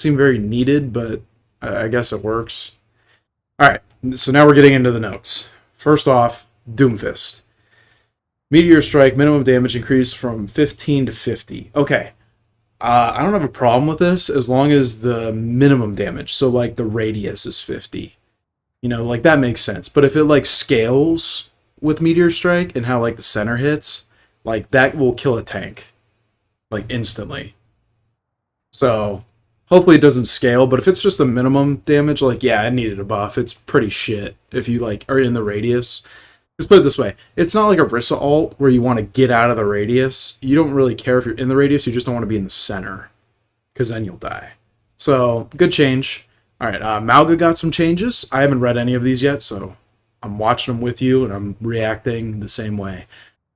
seem very needed, but I guess it works. All right, so now we're getting into the notes. First off, Doomfist. Meteor Strike, minimum damage increase from 15 to 50. Okay, I don't have a problem with this as long as the minimum damage, so like the radius is 50. Like that makes sense. But if it like scales with Meteor Strike and how like the center hits, like that will kill a tank like instantly. So hopefully it doesn't scale, but if it's just a minimum damage, like yeah, it needed a buff. It's pretty shit if you like are in the radius. Let's put it this way. It's not like a Rissa ult where you want to get out of the radius. You don't really care if you're in the radius, you just don't want to be in the center. Because then you'll die. So, good change. Alright, Malga got some changes. I haven't read any of these yet, so I'm watching them with you and I'm reacting the same way.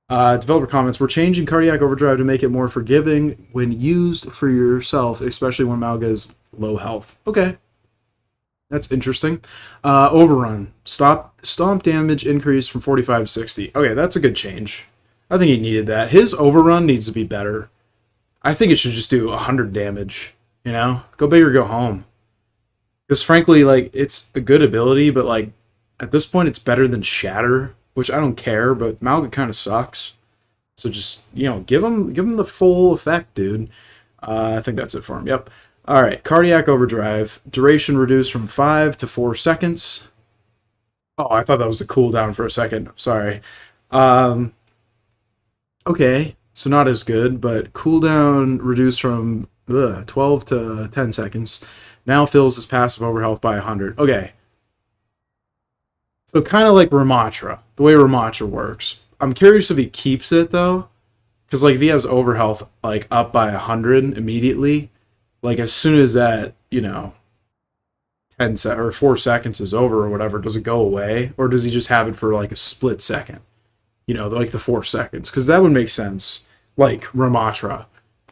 Developer comments, we're changing Cardiac Overdrive to make it more forgiving when used for yourself, especially when Malga is low health. Okay. That's interesting. Overrun. Stomp damage increase from 45 to 60. Okay, that's a good change. I think he needed that. His overrun needs to be better. I think it should just do 100 damage. Go big or go home. Because frankly, like, it's a good ability, but like, at this point it's better than Shatter, which I don't care, but Malga kind of sucks. So just, give him the full effect, dude. I think that's it for him. Yep. Alright, Cardiac Overdrive. Duration reduced from 5 to 4 seconds. Oh, I thought that was the cooldown for a second. Sorry. Okay, so not as good, but cooldown reduced from 12 to 10 seconds. Now fills his passive overhealth by 100. Okay. So kind of like Ramatra, the way Ramatra works. I'm curious if he keeps it, though. Because like if he has overhealth like up by 100 immediately, like as soon as that, 4 seconds is over or whatever, does it go away? Or does he just have it for like a split second? Like the 4 seconds. Because that would make sense. Like Ramatra.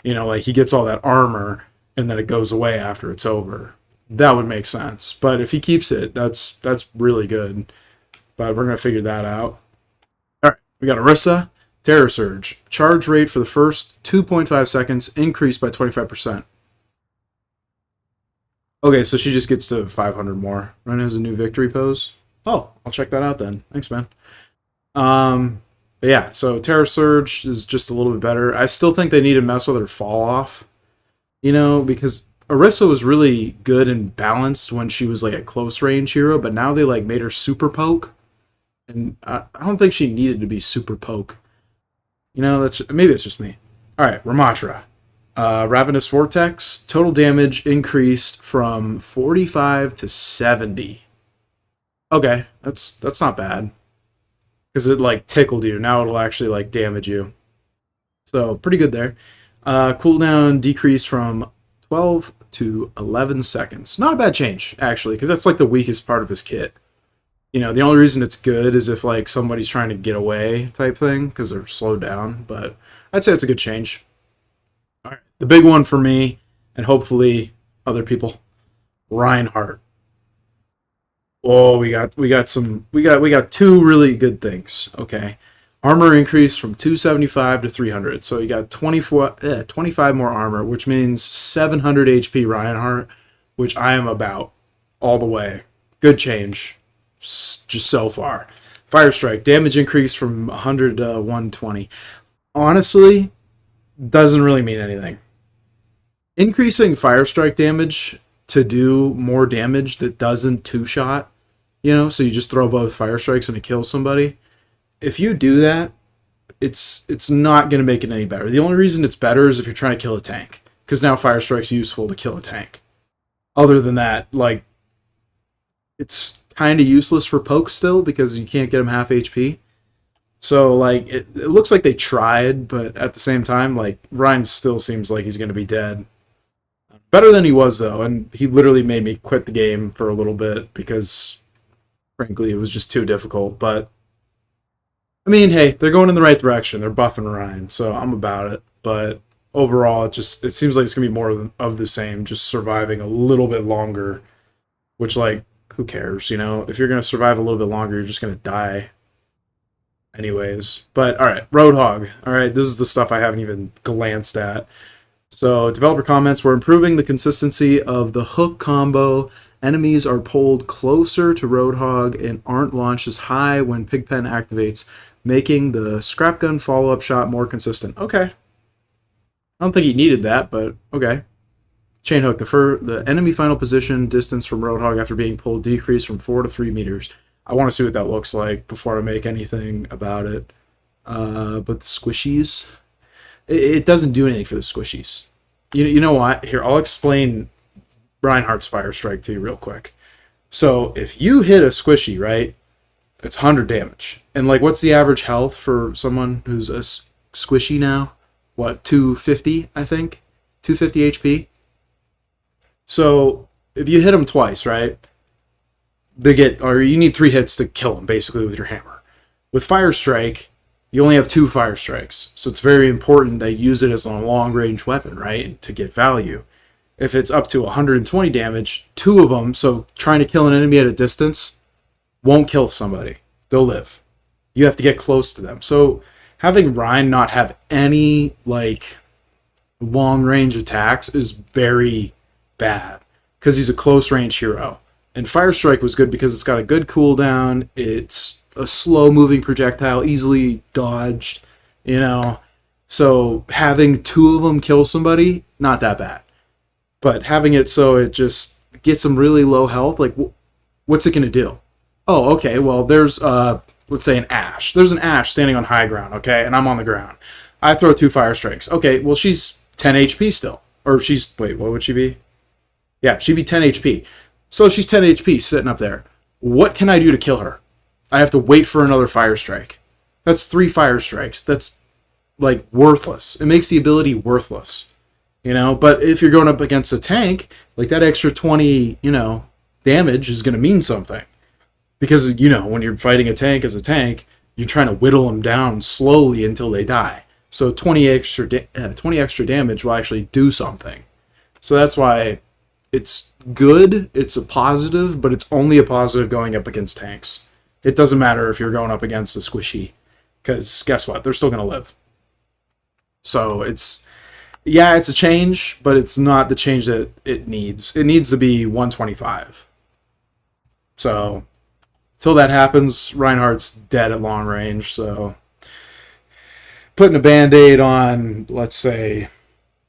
Like he gets all that armor and then it goes away after it's over. That would make sense. But if he keeps it, that's really good. But we're going to figure that out. Alright, we got Orisa. Terror Surge. Charge rate for the first 2.5 seconds increased by 25%. Okay, so she just gets to 500 more. Run has a new victory pose. Oh, I'll check that out then. Thanks, man. But yeah, so Terror Surge is just a little bit better. I still think they need to mess with her fall off. Because Orisa was really good and balanced when she was like a close range hero, but now they like made her super poke. And I don't think she needed to be super poke. Maybe it's just me. Alright, Ramatra. Ravenous Vortex. Total damage increased from 45 to 70. Okay, that's not bad. Because it like tickled you. Now it'll actually like damage you. So pretty good there. Cooldown decreased from 12 to 11 seconds. Not a bad change, actually, because that's like the weakest part of his kit. The only reason it's good is if like somebody's trying to get away type thing, because they're slowed down. But I'd say it's a good change. All right, the big one for me, and hopefully other people, Reinhardt. Oh, we got two really good things. Okay, armor increased from 275 to 300, so you got 25 more armor, which means 700 HP Reinhardt, which I am about all the way. Good change, just so far. Fire Strike damage increased from 100 to 120. Honestly, doesn't really mean anything. Increasing Fire Strike damage to do more damage that doesn't two-shot, so you just throw both Fire Strikes and it kills somebody. If you do that, it's not going to make it any better. The only reason it's better is if you're trying to kill a tank, because now Fire Strike's useful to kill a tank. Other than that, like, it's kind of useless for poke still, because you can't get him half HP. So, like, it looks like they tried, but at the same time, like, Ryan still seems like he's going to be dead. Better than he was, though, and he literally made me quit the game for a little bit, because, frankly, it was just too difficult. But, I mean, hey, they're going in the right direction. They're buffing Ryan, so I'm about it. But overall, it seems like it's going to be more of the same, just surviving a little bit longer, which, like, who cares, If you're going to survive a little bit longer, you're just going to die anyways. But, alright, Roadhog. Alright, this is the stuff I haven't even glanced at. So developer comments, we're improving the consistency of the hook combo. Enemies are pulled closer to Roadhog and aren't launched as high when Pigpen activates, making the scrap gun follow-up shot more consistent. Okay. I don't think he needed that, but okay. Chain hook, the enemy final position distance from Roadhog after being pulled decreased from 4 to 3 meters. I want to see what that looks like before I make anything about it. But the squishies, it doesn't do anything for the squishies. You know what? Here, I'll explain Reinhardt's Fire Strike to you real quick. So if you hit a squishy, right, it's 100 damage. And like, what's the average health for someone who's a squishy now? What, 250, I think? 250 HP? So if you hit them twice, right, you need 3 hits to kill them, basically, with your hammer. With Fire Strike, you only have 2 Fire Strikes. So it's very important that you use it as a long-range weapon, right, to get value. If it's up to 120 damage, 2 of them, so trying to kill an enemy at a distance, won't kill somebody. They'll live. You have to get close to them. So having Rein not have any, like, long-range attacks is very bad, because he's a close-range hero. And Fire Strike was good because it's got a good cooldown, it's a slow-moving projectile, easily dodged, you know. So having 2 of them kill somebody, not that bad. But having it so it just gets them really low health, like, what's it going to do? Oh, okay, well, there's, let's say an Ashe. There's an Ashe standing on high ground, okay, and I'm on the ground. I throw 2 Fire Strikes. Okay, well, she's 10 HP still. Or she's, wait, what would she be? Yeah, she'd be 10 HP. So she's 10 HP sitting up there. What can I do to kill her? I have to wait for another Fire Strike. That's 3 Fire Strikes. That's, like, worthless. It makes the ability worthless. You know, but if you're going up against a tank, like, that extra 20, you know, damage is going to mean something. Because, you know, when you're fighting a tank as a tank, you're trying to whittle them down slowly until they die. So 20 extra damage will actually do something. So that's why it's good, it's a positive, but it's only a positive going up against tanks. It doesn't matter if you're going up against a squishy, because guess what? They're still going to live. So it's a change, but it's not the change that it needs. It needs to be 125. So until that happens, Reinhardt's dead at long range. So putting a Band-Aid on, let's say,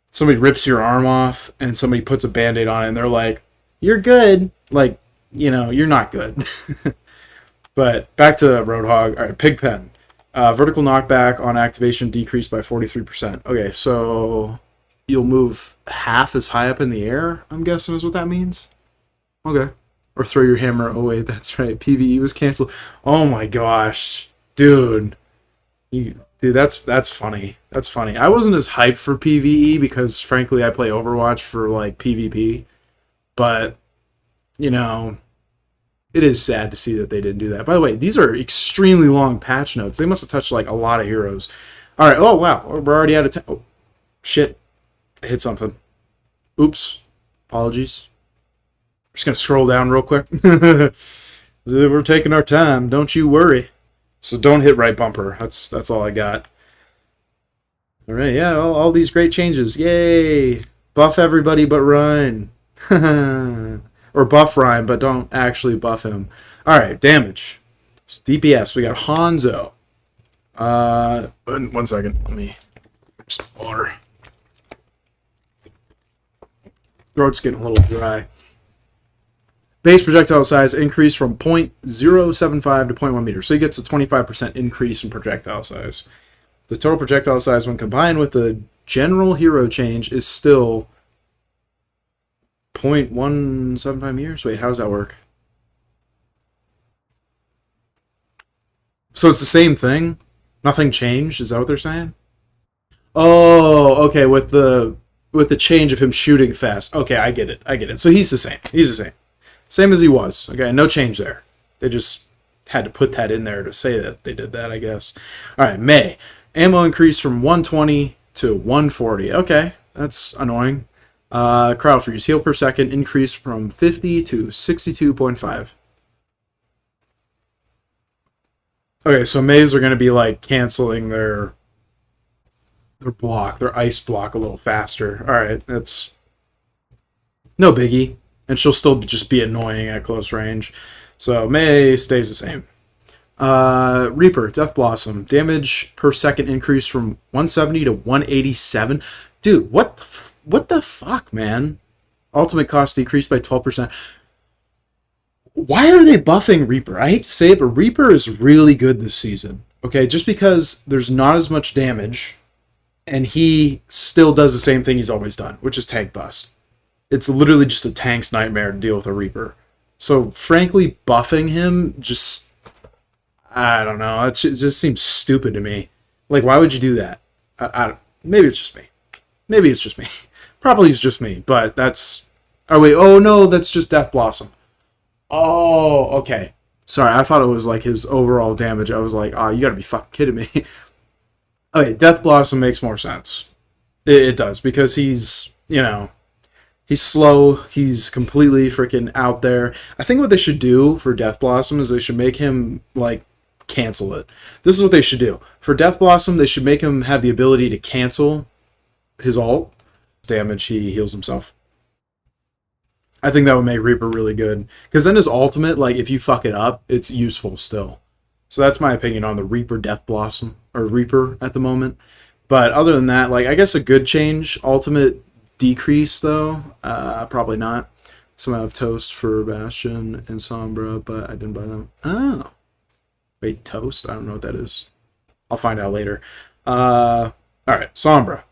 somebody rips your arm off and somebody puts a Band-Aid on it and they're like, you're good. Like, you know, you're not good. But back to Roadhog. All right, Pigpen. Vertical knockback on activation decreased by 43%. Okay, so you'll move half as high up in the air, I'm guessing is what that means. Okay. Or throw your hammer. Oh, wait, that's right. PvE was canceled. Oh, my gosh. Dude, that's funny. That's funny. I wasn't as hyped for PvE because, frankly, I play Overwatch for, like, PvP. But, you know, it is sad to see that they didn't do that. By the way, these are extremely long patch notes. They must have touched, like, a lot of heroes. All right. Oh, wow. We're already out of time. Oh, shit. I hit something. Oops. Apologies. Just going to scroll down real quick. We're taking our time. Don't you worry. So don't hit right bumper. That's all I got. All right. Yeah, all these great changes. Yay. Buff everybody but Rein. Or buff Rein, but don't actually buff him. All right, damage. DPS, we got Hanzo. 1 second. Let me just water. Throat's getting a little dry. Base projectile size increased from 0.075 to 0.1 meters. So he gets a 25% increase in projectile size. The total projectile size when combined with the general hero change is still 0.175 meters? Wait, how does that work? So it's the same thing? Nothing changed? Is that what they're saying? Oh, okay, with the change of him shooting fast. Okay, I get it. So he's the same. Same as he was. Okay, no change there. They just had to put that in there to say that they did that, I guess. All right, May. Ammo increased from 120 to 140. Okay, that's annoying. Crowd freeze. Heal per second increased from 50 to 62.5. Okay, so Mays are going to be like canceling their their ice block a little faster. All right, that's no biggie, and she'll still just be annoying at close range. So May stays the same. Reaper, Death Blossom, damage per second increase from 170 to 187. Dude, what the fuck, man? Ultimate cost decreased by 12%. Why are they buffing Reaper? I hate to say it, but Reaper is really good this season. Okay, just because there's not as much damage, and he still does the same thing he's always done, which is tank bust. It's literally just a tank's nightmare to deal with a Reaper. So, frankly, buffing him just... I don't know. It just seems stupid to me. Like, why would you do that? Maybe it's just me. Maybe it's just me. Probably it's just me, but that's... Oh, wait. Oh, no, that's just Death Blossom. Oh, okay. Sorry, I thought it was like his overall damage. I was like, oh, you gotta be fucking kidding me. Okay, Death Blossom makes more sense. It does, because he's, you know, he's slow. He's completely freaking out there. I think what they should do for Death Blossom is they should make him, like, cancel it. This is what they should do. For Death Blossom, they should make him have the ability to cancel his ult. Damage, he heals himself. I think that would make Reaper really good. Because then his ultimate, like, if you fuck it up, it's useful still. So that's my opinion on the Reaper Death Blossom, or Reaper at the moment. But other than that, like, I guess a good change. Ultimate decrease, though. Probably not. Some have Toast for Bastion and Sombra, but I didn't buy them. Oh. Wait, Toast? I don't know what that is. I'll find out later. Alright, Sombra.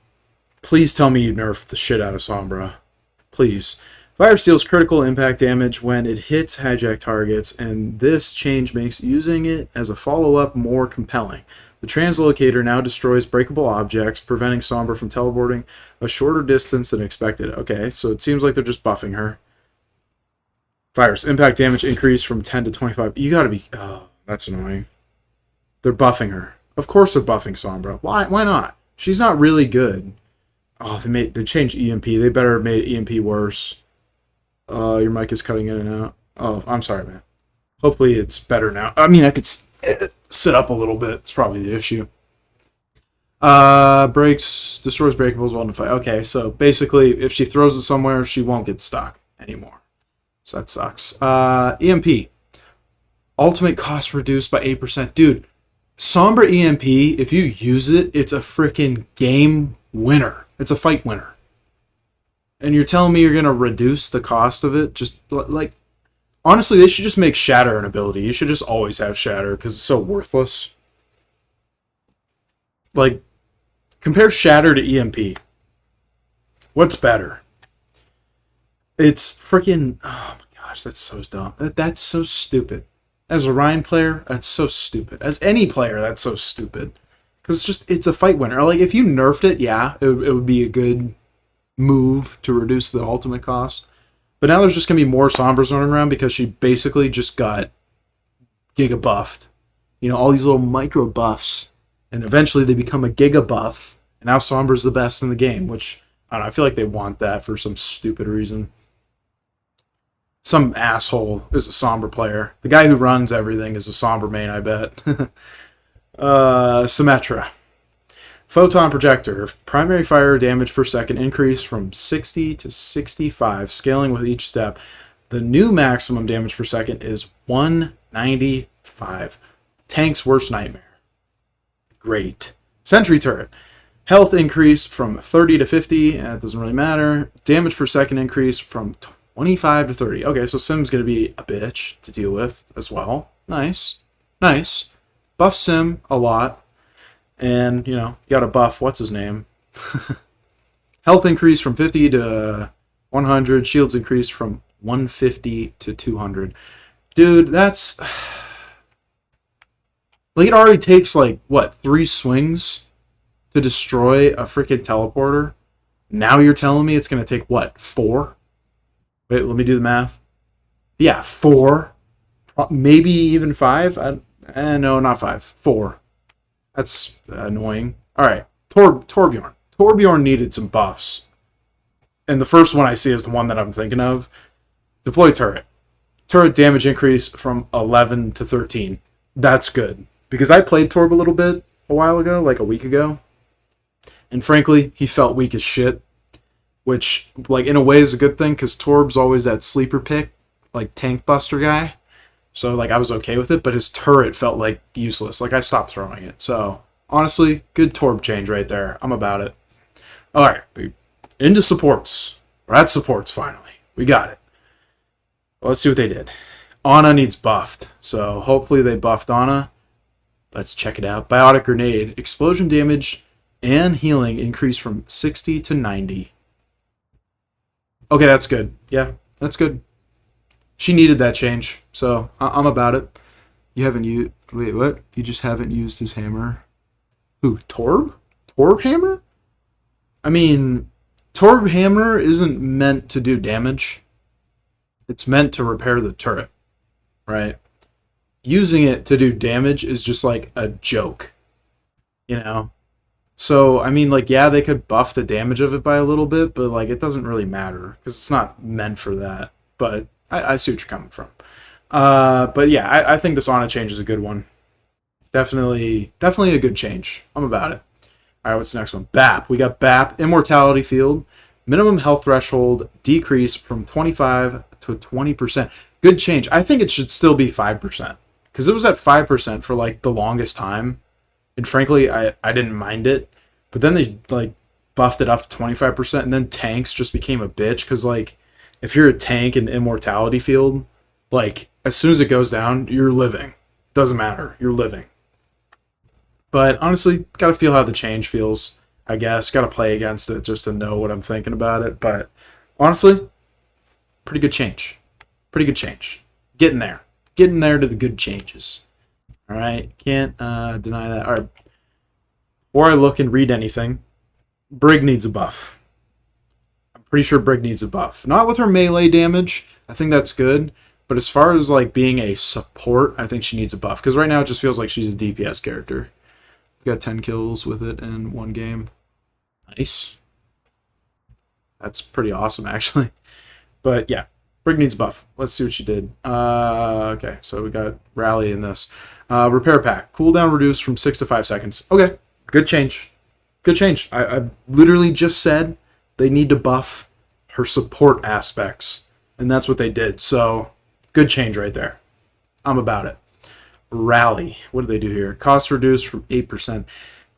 Please tell me you nerfed the shit out of Sombra. Please. Fire deals critical impact damage when it hits hijack targets, and this change makes using it as a follow-up more compelling. The translocator now destroys breakable objects, preventing Sombra from teleporting a shorter distance than expected. Okay, so it seems like they're just buffing her. Fire's impact damage increased from 10 to 25. You gotta be... Oh, that's annoying. They're buffing her. Of course they're buffing Sombra. Why not? She's not really good. Oh, they changed EMP. They better have made EMP worse. Your mic is cutting in and out. Oh, I'm sorry, man. Hopefully it's better now. I mean, I could sit up a little bit. It's probably the issue. Destroys breakables while in the fight. Okay, so basically, if she throws it somewhere, she won't get stuck anymore. So that sucks. EMP. Ultimate cost reduced by 8%. Dude, Sombra EMP, if you use it, it's a freaking game winner. It's a fight winner. And you're telling me you're going to reduce the cost of it? Just, like, honestly, they should just make Shatter an ability. You should just always have Shatter, because it's so worthless. Like, compare Shatter to EMP. What's better? It's freaking... Oh my gosh, that's so dumb. That's so stupid. As a Ryan player, that's so stupid. As any player, that's so stupid. Because it's a fight winner. Like, if you nerfed it, yeah, it would be a good move to reduce the ultimate cost. But now there's just going to be more Sombras running around because she basically just got giga buffed. You know, all these little micro buffs. And eventually they become a giga buff. And now Sombra's the best in the game, which, I don't know, I feel like they want that for some stupid reason. Some asshole is a Sombra player. The guy who runs everything is a Sombra main, I bet. Symmetra. Photon Projector. Primary fire damage per second increased from 60 to 65, scaling with each step. The new maximum damage per second is 195. Tank's worst nightmare. Great. Sentry Turret. Health increased from 30 to 50, and it doesn't really matter. Damage per second increased from 25 to 30. Okay, so Sim's going to be a bitch to deal with as well. Nice. Nice. Buff Sim a lot. And, you know, you got to buff, what's his name? Health increased from 50 to 100. Shields increased from 150 to 200. Dude, that's... Like, it already takes, like, what, 3 swings to destroy a freaking teleporter? Now you're telling me it's going to take, what, 4? Wait, let me do the math. Yeah, 4. Maybe even 5? No, not 5. 4. That's annoying. Alright, Torbjorn. Torbjorn needed some buffs. And the first one I see is the one that I'm thinking of. Deploy Turret. Turret damage increase from 11 to 13. That's good. Because I played Torb a little bit a while ago, like a week ago. And frankly, he felt weak as shit, which, like, in a way is a good thing, because Torb's always that sleeper pick, like, tank buster guy. So, like, I was okay with it, but his turret felt, like, useless. Like, I stopped throwing it. So, honestly, good Torb change right there. I'm about it. Alright, into supports. We're at supports, finally. We got it. Well, let's see what they did. Ana needs buffed. So, hopefully they buffed Ana. Let's check it out. Biotic Grenade. Explosion damage and healing increased from 60 to 90. Okay, that's good. Yeah, that's good. She needed that change, so I'm about it. You haven't used... Wait, what? You just haven't used his hammer? Who, Torb? Torb hammer? I mean, Torb hammer isn't meant to do damage. It's meant to repair the turret, right? Using it to do damage is just like a joke, you know? So, I mean, like, yeah, they could buff the damage of it by a little bit, but, like, it doesn't really matter, because it's not meant for that. But I see what you're coming from. But yeah, I think this Ana change is a good one. Definitely a good change. I'm about it. All right, what's the next one? BAP. We got BAP, Immortality Field. Minimum health threshold decrease from 25 to 20%. Good change. I think it should still be 5%. Because it was at 5% for, like, the longest time. And frankly, I didn't mind it. But then they, like, buffed it up to 25%. And then tanks just became a bitch. Because, like, if you're a tank in the Immortality Field, like, as soon as it goes down, you're living. Doesn't matter. You're living. But honestly, gotta feel how the change feels, I guess. Gotta play against it just to know what I'm thinking about it. But honestly, pretty good change. Pretty good change. Getting there. Getting there to the good changes. Alright, can't deny that. Alright, before I look and read anything, Brig needs a buff. Pretty sure Brig needs a buff. Not with her melee damage. I think that's good. But as far as, like, being a support, I think she needs a buff. Because right now it just feels like she's a DPS character. We got 10 kills with it in one game. Nice. That's pretty awesome, actually. But, yeah. Brig needs a buff. Let's see what she did. Okay, so we got Rally in this. Repair Pack. Cooldown reduced from 6 to 5 seconds. Okay. Good change. Good change. I literally just said they need to buff her support aspects. And that's what they did. So, good change right there. I'm about it. Rally. What do they do here? Cost reduced from 8%.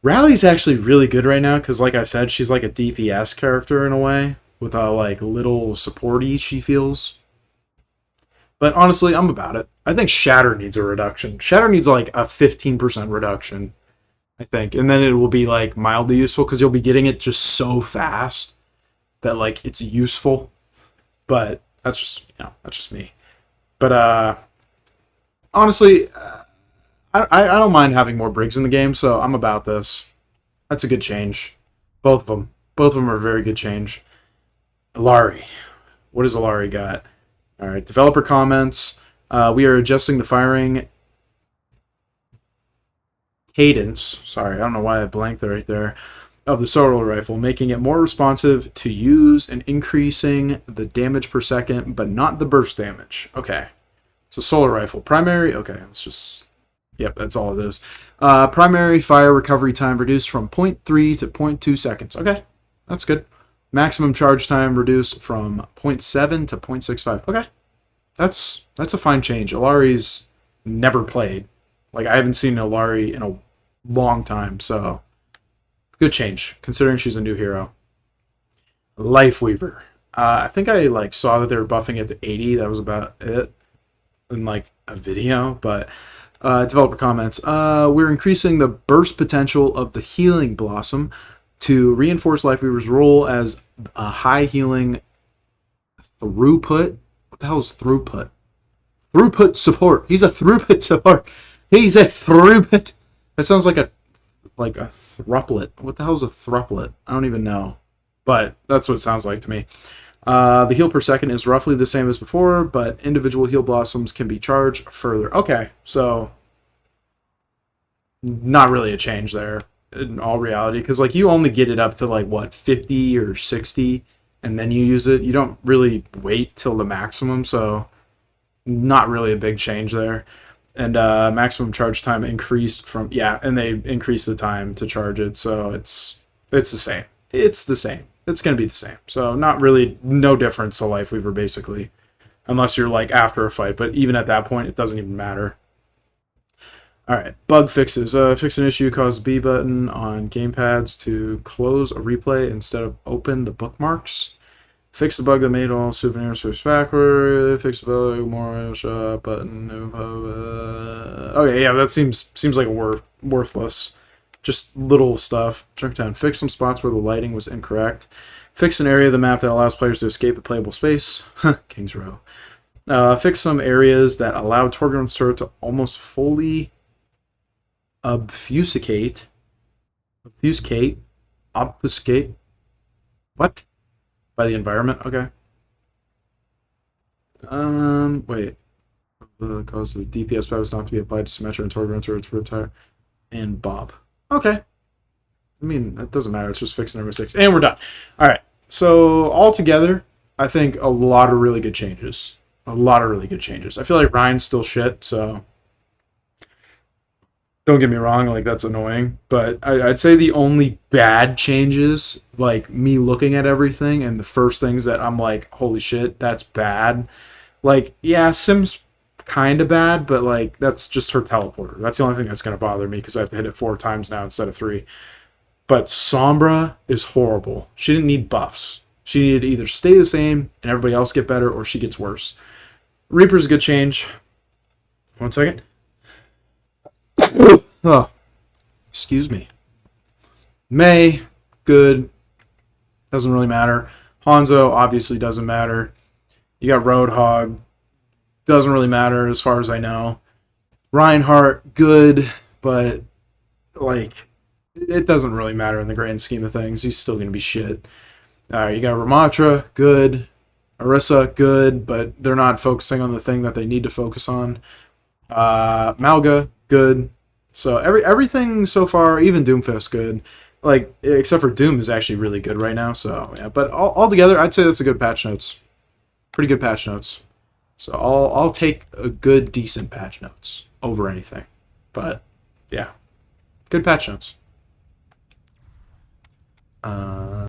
Rally's actually really good right now because, like I said, she's like a DPS character in a way. With how, like, little supporty she feels. But honestly, I'm about it. I think Shatter needs a reduction. Shatter needs, like, a 15% reduction, I think. And then it will be, like, mildly useful because you'll be getting it just so fast that, like, it's useful. But that's just, you know, that's just me. But, honestly, I don't mind having more Brigs in the game, so I'm about this. That's a good change. Both of them. Both of them are a very good change. Alari. What does Alari got? Alright, developer comments. We are adjusting the firing cadence. Sorry, I don't know why I blanked right there. Of the solar rifle, making it more responsive to use and increasing the damage per second, but not the burst damage. Okay. So solar rifle. Primary. Okay, let's just... Yep, that's all it is. Primary fire recovery time reduced from 0.3 to 0.2 seconds. Okay, that's good. Maximum charge time reduced from 0.7 to 0.65. Okay. That's a fine change. Alari's never played. Like, I haven't seen Alari in a long time, so good change, considering she's a new hero. Lifeweaver. I think I, like, saw that they were buffing it to 80. That was about it in, like, a video, but developer comments. We're increasing the burst potential of the Healing Blossom to reinforce Lifeweaver's role as a high healing throughput. What the hell is throughput? Throughput support. He's a throughput support. He's a throughput. That sounds like a thrupplet. What the hell is a thrupplet? I don't even know. But that's what it sounds like to me. The heal per second is roughly the same as before, but individual heal blossoms can be charged further. Okay, so not really a change there. In all reality, because, like, you only get it up to, like, what, 50 or 60, and then you use it. You don't really wait till the maximum, so not really a big change there. And maximum charge time increased from, yeah, and they increased the time to charge it, so it's It's the same. It's the same. It's going to be the same. So not really, no difference to Lifeweaver, basically. Unless you're, like, after a fight. But even at that point, it doesn't even matter. Alright, bug fixes. Fix an issue, cause B button on gamepads to close a replay instead of open the bookmarks. Fix the bug that made all souvenirs switch backward. Fix the bug, more shot button. Okay, yeah, that seems like a worthless. Just little stuff. Junk down. Fix some spots where the lighting was incorrect. Fix an area of the map that allows players to escape the playable space. King's Row. Fix some areas that allow Torgrim's turret to almost fully obfuscate. What? By the environment? Okay. Wait. Cause the DPS powers not to be applied to Symmetra and Torgrim's turret's retire. And Bob. Okay. I mean, that doesn't matter. It's just fixing number 6. And we're done. Alright. So, altogether, I think a lot of really good changes. A lot of really good changes. I feel like Ryan's still shit, so don't get me wrong, like, that's annoying. But I'd say the only bad changes, like, me looking at everything and the first things that I'm like, holy shit, that's bad. Like, yeah, Sim's kind of bad, but, like, that's just her teleporter. That's the only thing that's going to bother me because I have to hit it 4 times now instead of 3. But Sombra is horrible. She didn't need buffs. She needed to either stay the same and everybody else get better, or she gets worse. Reaper's a good change. 1 second. Oh, excuse me. May, good. Doesn't really matter. Hanzo obviously doesn't matter. You got Roadhog. Doesn't really matter as far as I know. Reinhardt, good, but like it doesn't really matter in the grand scheme of things. He's still going to be shit. You got Ramatra, good. Orisa, good, but they're not focusing on the thing that they need to focus on. Malga, good. So everything so far, even Doomfist, good. Like, except for Doom is actually really good right now. So yeah, but altogether, I'd say that's a good patch notes. Pretty good patch notes. So I'll take a good, decent patch notes over anything. But yeah, good patch notes.